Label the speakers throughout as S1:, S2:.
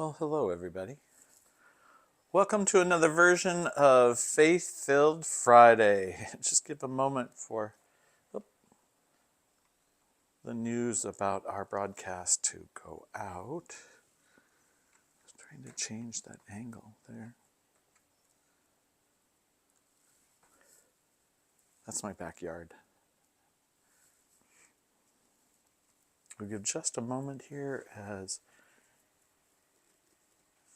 S1: Well, hello everybody. Welcome to another version of Faith-Filled Friday. Just give a moment for the news about our broadcast to go out. Just trying to change that angle there. That's my backyard. We'll give just a moment here as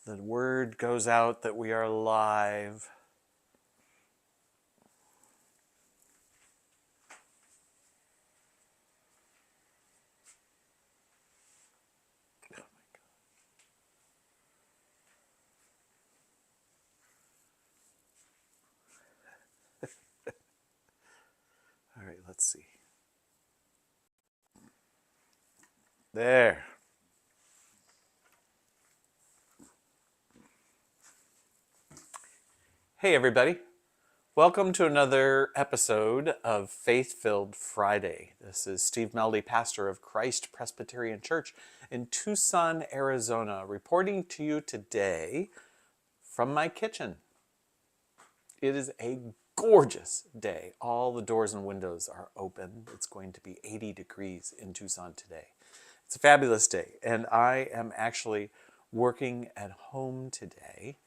S1: the word goes out that we are live. All right, let's see. There. Hey everybody. Welcome to another episode of Faith-Filled Friday. This is Steve Meldy, pastor of Christ Presbyterian Church in Tucson, Arizona, reporting to you today from my kitchen. It is a gorgeous day. All the doors and windows are open. It's going to be 80 degrees in Tucson today. It's a fabulous day, and I am actually working at home today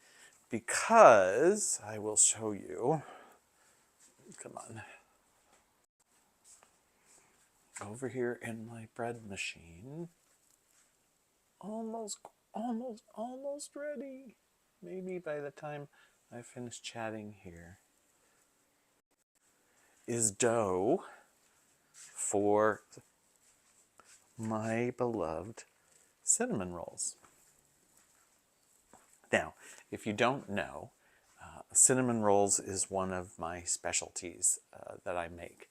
S1: because I will show you. Come on. Over here in my bread machine. Almost ready. Maybe by the time I finish chatting here. Is dough for my beloved cinnamon rolls. Now, if you don't know, cinnamon rolls is one of my specialties that I make.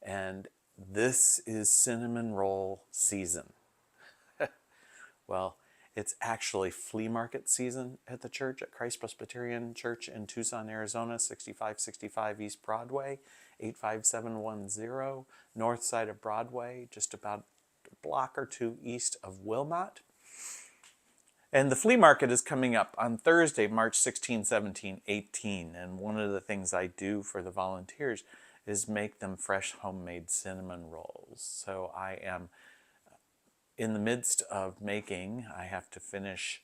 S1: And this is cinnamon roll season. Well, it's actually flea market season at the church, at Christ Presbyterian Church in Tucson, Arizona, 6565 East Broadway, 85710, north side of Broadway, just about a block or two east of Wilmot. And the flea market is coming up on Thursday, March 16, 17, 18. And one of the things I do for the volunteers is make them fresh homemade cinnamon rolls. So I am in the midst of making. I have to finish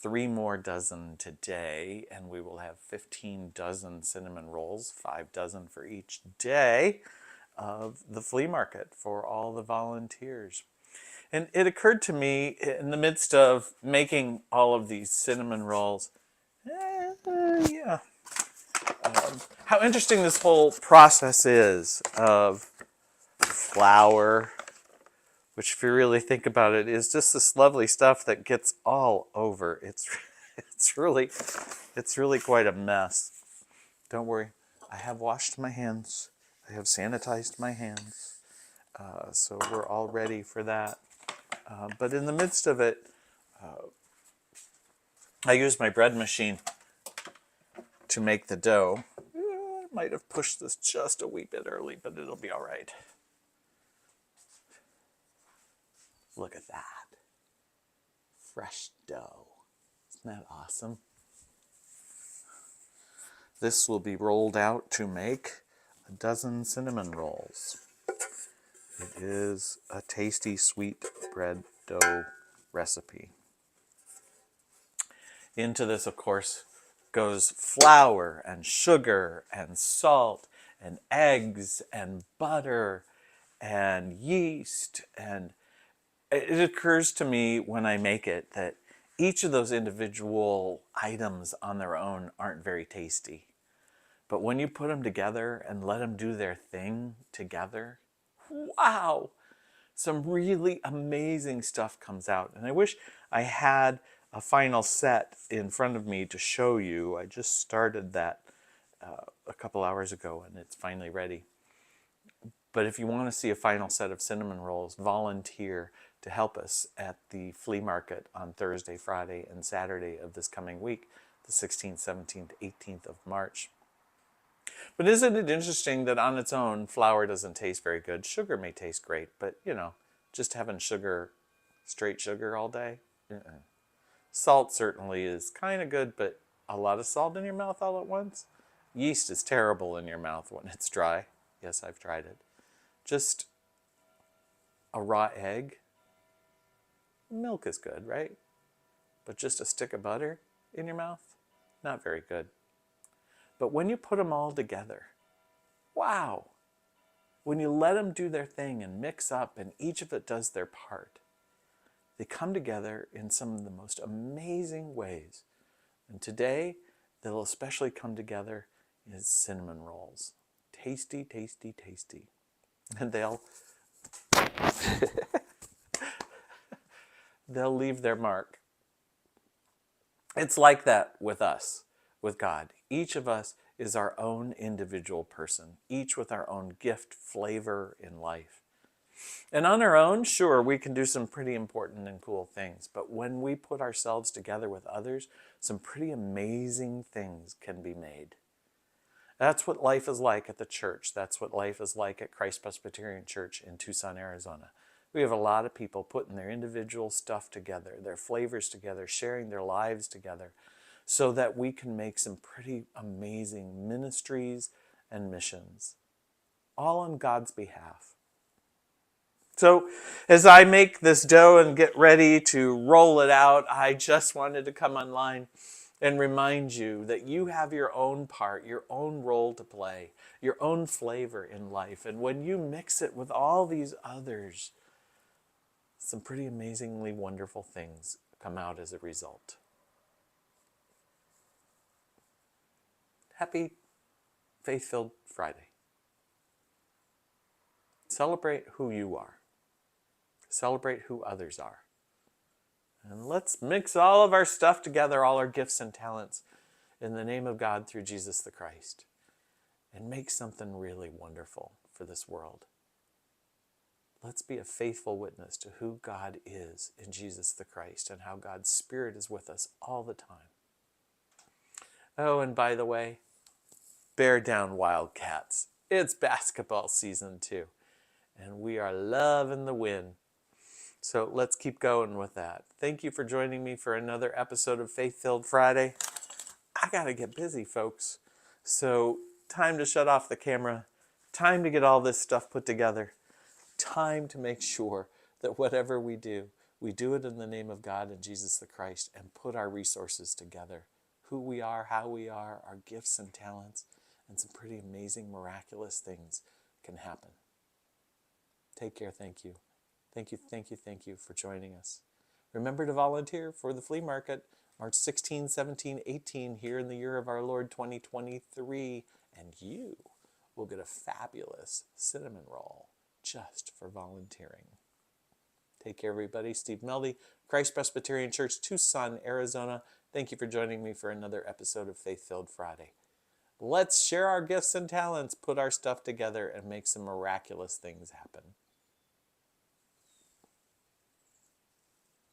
S1: 3 more dozen today, and we will have 15 dozen cinnamon rolls, 5 dozen for each day of the flea market for all the volunteers. And it occurred to me in the midst of making all of these cinnamon rolls, how interesting this whole process is of flour, which if you really think about it, is just this lovely stuff that gets all over. It's really quite a mess. Don't worry, I have washed my hands. I have sanitized my hands. So we're all ready for that. But in the midst of it, I use my bread machine to make the dough. I might have pushed this just a wee bit early, but it'll be all right. Look at that. Fresh dough. Isn't that awesome? This will be rolled out to make a dozen cinnamon rolls. It is a tasty sweet bread dough recipe. Into this, of course, goes flour and sugar and salt and eggs and butter and yeast. And it occurs to me when I make it that each of those individual items on their own aren't very tasty. But when you put them together and let them do their thing together, wow, some really amazing stuff comes out. And I wish I had a final set in front of me to show you. I just started that a couple hours ago and it's finally ready. But if you want to see a final set of cinnamon rolls, volunteer to help us at the flea market on Thursday, Friday, and Saturday of this coming week, the 16th, 17th, 18th of March. But isn't it interesting that on its own, flour doesn't taste very good? Sugar may taste great, but, you know, just having sugar, straight sugar all day, Salt certainly is kind of good, but a lot of salt in your mouth all at once? Yeast is terrible in your mouth when it's dry. Yes, I've tried it. Just a raw egg. Milk is good, right? But just a stick of butter in your mouth? Not very good. But when you put them all together, wow! When you let them do their thing and mix up and each of it does their part, they come together in some of the most amazing ways. And today, they'll especially come together as cinnamon rolls. Tasty, tasty, tasty. And they'll leave their mark. It's like that with us, with God. Each of us is our own individual person, each with our own gift, flavor in life. And on our own, sure, we can do some pretty important and cool things. But when we put ourselves together with others, some pretty amazing things can be made. That's what life is like at the church. That's what life is like at Christ Presbyterian Church in Tucson, Arizona. We have a lot of people putting their individual stuff together, their flavors together, sharing their lives together, so that we can make some pretty amazing ministries and missions, all on God's behalf. So as I make this dough and get ready to roll it out, I just wanted to come online and remind you that you have your own part, your own role to play, your own flavor in life. And when you mix it with all these others, some pretty amazingly wonderful things come out as a result. Happy Faith-Filled Friday. Celebrate who you are. Celebrate who others are. And let's mix all of our stuff together, all our gifts and talents, in the name of God through Jesus the Christ, and make something really wonderful for this world. Let's be a faithful witness to who God is in Jesus the Christ and how God's Spirit is with us all the time. Oh, and by the way, bear down, Wildcats. It's basketball season too, and we are loving the win. So let's keep going with that. Thank you for joining me for another episode of Faith-Filled Friday. I gotta get busy, folks. So time to shut off the camera. Time to get all this stuff put together. Time to make sure that whatever we do it in the name of God and Jesus the Christ, and put our resources together. Who we are, how we are, our gifts and talents, and some pretty amazing, miraculous things can happen. Take care. Thank you. Thank you, thank you, thank you for joining us. Remember to volunteer for the flea market, March 16, 17, 18, here in the year of our Lord 2023, and you will get a fabulous cinnamon roll just for volunteering. Take care, everybody. Steve Meldy, Christ Presbyterian Church, Tucson, Arizona. Thank you for joining me for another episode of Faith-Filled Friday. Let's share our gifts and talents, put our stuff together, and make some miraculous things happen.